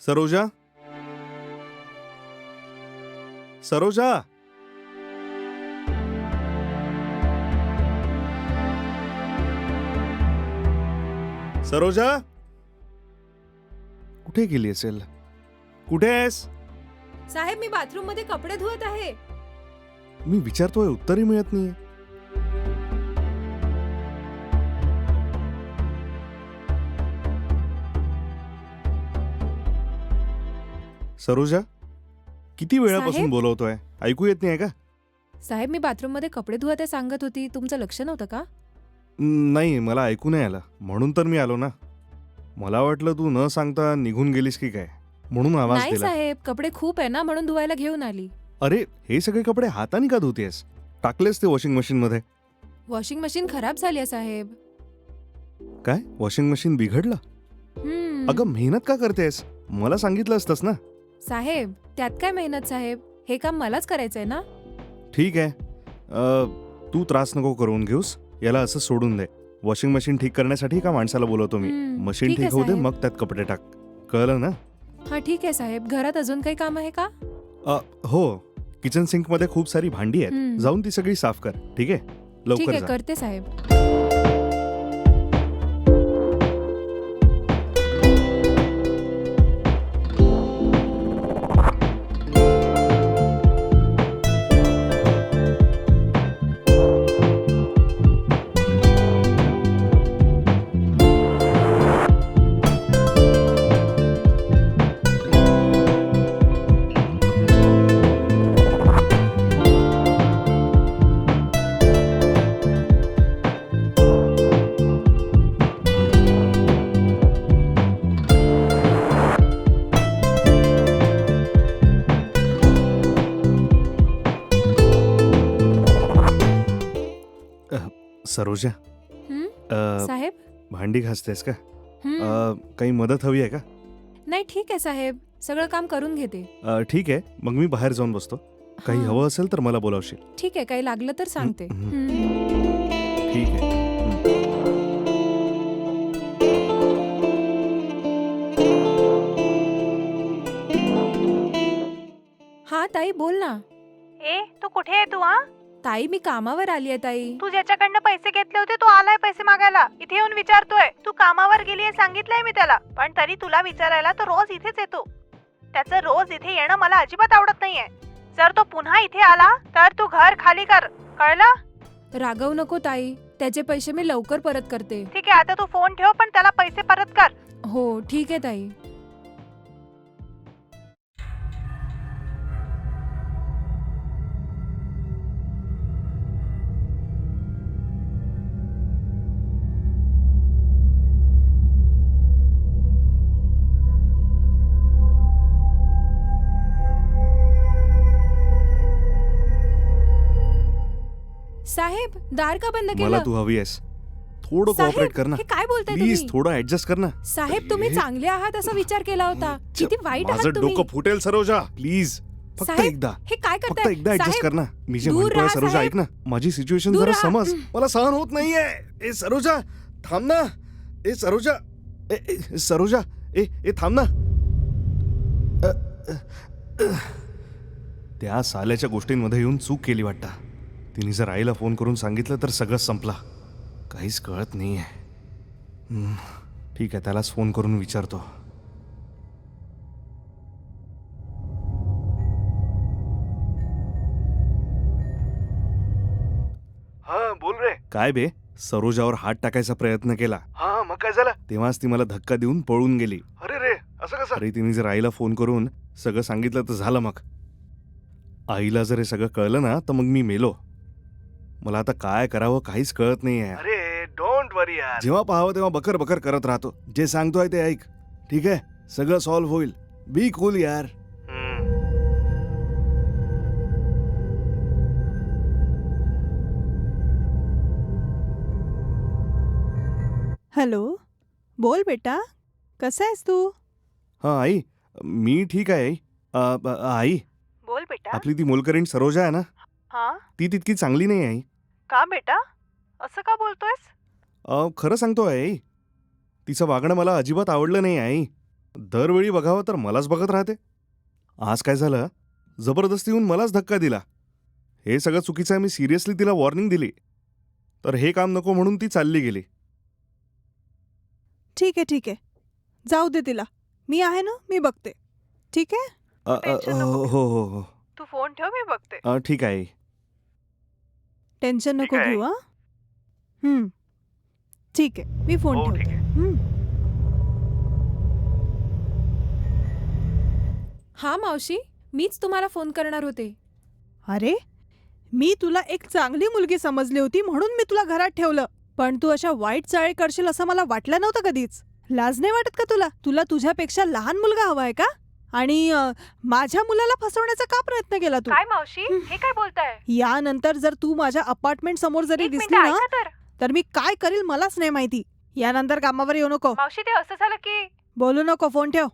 सरोजा, सरोजा, सरोजा, कुठे गेली असेल? कुठे आहेस? साहेब, मी बाथरूम मध्ये कपडे धुवत आहे. मी विचारतोय, उत्तरही मिळत नाहीये. सरोजा, किती वेळापासून साहेब? बोलवतोय, ऐकू येत नाही का? साहेब, मी बाथरूम मध्ये कपडे धुवत आहे सांगत होती. तुमचं लक्ष नव्हतं का? नाही, मला ऐकू नाही आलं, म्हणून तर मी आलो ना. मला वाटलं तू न सांगता निघून गेलीस की काय, म्हणून आवाज नाही दिला. साहेब, कपडे खूप आहे ना, म्हणून धुवायला घेऊन आली. अरे, हे सगळे कपडे हाताने का धुतेस? टाकलेस ते वॉशिंग मशीन मध्ये? वॉशिंग मशीन खराब झाली आहे साहेब. काय, वॉशिंग मशीन बिघडलं? अगं, मेहनत का करतेस? मला सांगितलं असतंस ना. साहेब, त्यात काय मेहनत साहेब, हे काम मलाच करायचंय ना. ठीक आहे, तू त्रास नको करून घेऊस, याला असं सोडून दे. वॉशिंग मशीन ठीक करण्यासाठी का माणसाला बोलवतो मी. मशीन ठीक आहे ठीक होऊ दे, साहेब. मग त्यात कपडे टाक. कळलं ना? हा ठीक आहे साहेब. घरात अजून काही काम आहे का? हो, किचन सिंक मध्ये खूप सारी भांडी आहेत, हम्म. जाऊन ती सगळी साफ कर. ठीक आहे, ठीक लवकर आहे, जा. करते साहेब. सरोजा, हम्म, अ, साहेब. भांडी घासतेस का? हम्म. काही मदत हवी आहे का? नाही, ठीक आहे साहेब, सगळं काम करून घेते. ठीक आहे, मग मी बाहेर जाऊन बसतो. काही हा. हवं असेल तर मला बोलावशील. ठीक आहे, काही लागलं तर सांगते. हम्म. हम्म. ठीक आहे. हा ताई, बोल ना. ए तू कुठे आहे तू? हा, ताई, मी कामावर आली आहे ताई. तू ज्याच्याकडनं पैसे घेतले होते तो आलाय पैसे मागायला. इथे येऊन विचारतोय तू कामावर गेलीये, सांगितलंय मी त्याला. पण तरी तुला विचारायला तो रोज इथेच येतो. त्याचं रोज इथे येणं मला अजिबात आवडत नाहीये. जर तो पुन्हा इथे आला तर तू घर खाली कर, कळलं? रागवू नको ताई, त्याचे पैसे मी लवकर परत करते. ठीक आहे, आता तू फोन ठेव, पण त्याला पैसे परत कर. हो, ठीक आहे ताई. साहेब, दार का बंद मला केलं? तू हवी आहेस, थोडं साहेब, कोऑपरेट कर ना हे काय बोलताय प्लीज. तुम्ही? थोडं ऍडजस्ट कर ना. साहेब, तुम्ही अरे. चांगले आहात असा विचार केला होता. किती वाईट माझं आहात तुम्ही. डोकं फुटेल सरोजा, प्लीज. फक्त साहेब, एकदा, हे काय फक्त करताय? एकदा ऍडजस्ट साहेब, कर ना. मी जे दूर म्हणतोय राहा, सरोजा, साहेब. ऐक ना. माझी सिच्युएशन दूर जरा राहा. समज. मला सहन होत नाहीये. ए सरोजा, थांब ना. ए सरोजा, सरोजा, ए थांब ना. त्या साल्याच्या गोष्टींमध्ये येऊन चूक केली वाटतं. तिने जर आईला फोन करून सांगितलं तर सगळं संपला. काहीच कळत नाहीये. ठीक आहे, त्यालाच फोन करून विचारतो. हा, बोल रे. काय बे, सरोजावर हात टाकायचा प्रयत्न केला. हा, मग काय झालं? तेव्हाच ती मला धक्का देऊन पळून गेली. अरे रे, असं कसं? अरे, तिने जर आईला फोन करून सगळं सांगितलं तर झालं. मग आईला जर हे सगळं कळलं ना तर मग मी मेलो. मला आता काय करावं काहीच कळत नाहीये. अरे डोंट वरी यार, जेव्हा पाहावं तेव्हा बकर बकर करत राहतो. जे सांगतोय ते ऐक, ठीक आहे? सगळं सॉल्व्ह होईल. बी कूल यार. हॅलो, बोल बेटा, कसा आहेस तू? हा आई, मी ठीक आहे. आई, बोल बेटा. आपली ती मोलकरीण सरोजा आहे ना, हा, ती तितकी चांगली नाही आहे. का बेटा, असं का बोलतोयस? खरं सांगतो आई, तिचं वागणं मला अजिबात आवडलं नाही आई. दरवेळी बघावं तर मलाच बघत राहते. आज काय झालं, जबरदस्ती येऊन मलाच धक्का दिला. हे सगळं चुकीचं आहे. मी सिरियसली तिला वॉर्निंग दिली, तर हे काम नको म्हणून ती चालली गेली. ठीक आहे ठीक आहे, जाऊ दे तिला. मी आहे ना, मी बघते. ठीक आहे. टेन्शन नको हो घेऊ. हो हो. तू फोन ठेव, मी बघते. ठीक आहे. टेन्शन नको ठीक आहे. घेऊ. हा ठीक आहे, मी फोन हो, ठेवते. ठीक आहे. हा मावशी, मीच तुम्हाला फोन करणार होते. अरे, मी तुला एक चांगली मुलगी समजली होती म्हणून मी तुला घरात ठेवलं. पण तू अशा वाईट चाळे करशील असं मला वाटलं नव्हतं कधीच. लाज नाही वाटत का तुला? तुला तुझ्यापेक्षा लहान मुलगा हवाय का? आणि माझ्या मुलाला फसवण्याचा का प्रयत्न केला तू? काय मावशी, हे काय बोलताय? यानंतर जर तू माझ्या अपार्टमेंट समोर जरी एक दिसली मिनिट ना, ऐका तर. तर मी काय करील मलाच नाही माहिती. यानंतर कामावर येऊ नको, मावशी, ते असं झालं की बोलू नको, फोन ठेव.